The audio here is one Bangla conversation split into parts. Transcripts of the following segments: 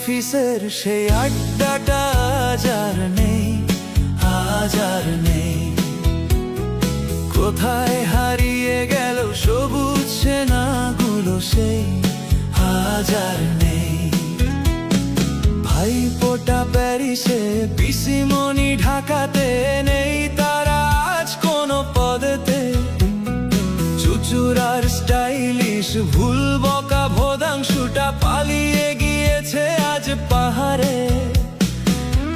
অফিসের সেই আড্ডাটা আজ আর নেই কোথায় হারিয়ে গেল সবুজ সেনাগুলো সেই আজ আর নেই ভাইপোটা প্যারিসে পিসিমণি ঢাকাতে নেই তারা আজ কোনো পদেতে চুচুড়ার স্টাইলিশ ভুল বকা ভোদাংশুটা পালিয়ে গিয়েছে আজ পাহাড়ে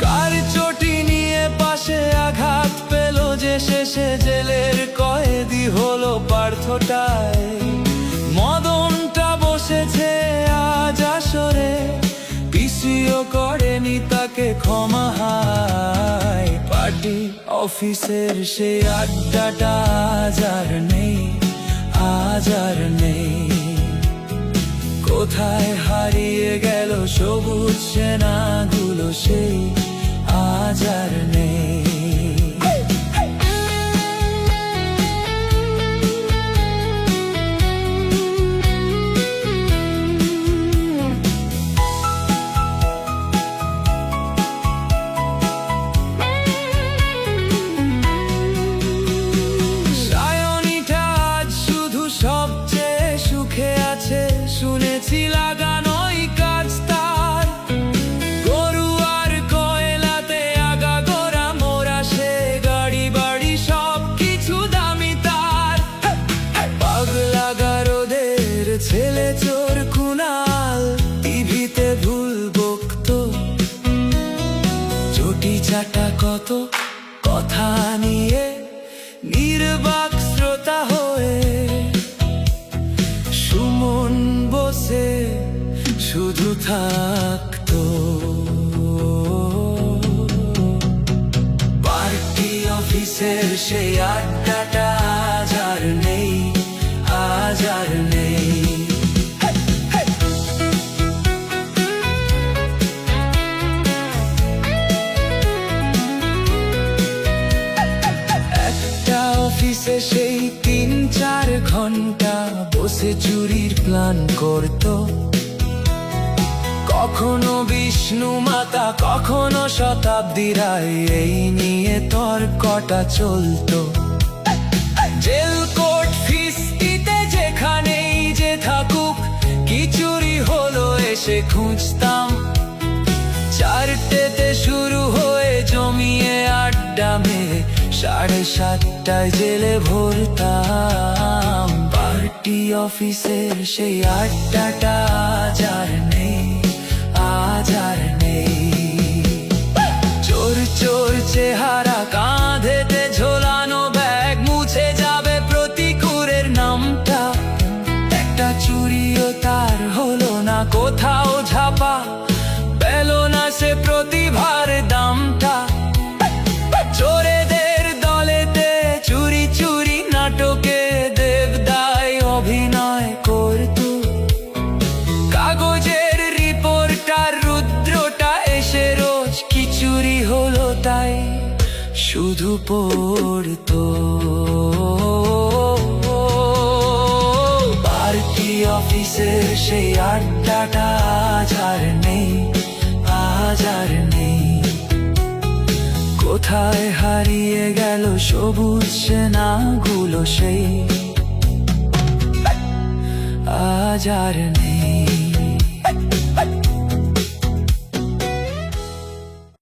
কার চটি নিয়ে পাশে আঘাত পেল যে শেষে জেলের কয়েদি হলো পার্থটায় মদনটা বসেছে আজ আসরে পিসিও করেনি তাকে ক্ষমা হায় পার্টি অফিসের সেই আড্ডাটা আজ আর নেই কোথায় হারিয়ে গেল সবুজ সেনাগুলো সেই আজ আর নেই শুনেছি লাগানোই কাজ তার গরু আর কয়লাতে আগা গোড়া মোরা সে গাড়ি বাড়ি সব কিছু দামি তার পাগলা গারদের ছেলে চোর কুনাল টিভিতে ভুল বকতো চটি চাটা কত কথা নিয়ে নির্বাক শ্রোতা হয়ে সুমন বসে শুধু থাকতো পার্টি অফিসের সেই আড্ডাটা আজ আর নেই একটা অফিসে সেই 3-4 ঘন্টা বসে চুরির প্ল্যান করতো কখনো বিষ্ণু মাতা কখনো শতাব্দী রায় এই নিয়ে তর্কটা চলতো জেল কোর্ট ফিস্টিতে যেখানেই যে থাকুক কি চুরি হলো এসে খুঁজতাম 4টেতে শুরু হয়ে জমিয়ে আড্ডা মেরে 7:30টায় জেলে ভরতাম পার্টি অফিসের সেই আড্ডাটা আজ আর নেই চোর চোর চেহারা কাঁধেতে ঝোলানো ব্যাগ মুছে যাবে প্রতিকূলের নামটা একটা চুরিও তার হলো না কোথাও ঝাপা পেল না সে প্রতিভার দামটা চোরেদের দলেতে চুরি চুরি নাটকে দেবদায় অভিনয় করত কাগজের রিপোর্টার রুদ্রটা এসে রোজ কি চুরি হলো তাই শুধু পড়তো পার্টি অফিসের সেই আড্ডাটা আজ আর নেই কোথায় হারিয়ে গেল সবুজ সেনাগুলো সেই আজ আর নেই।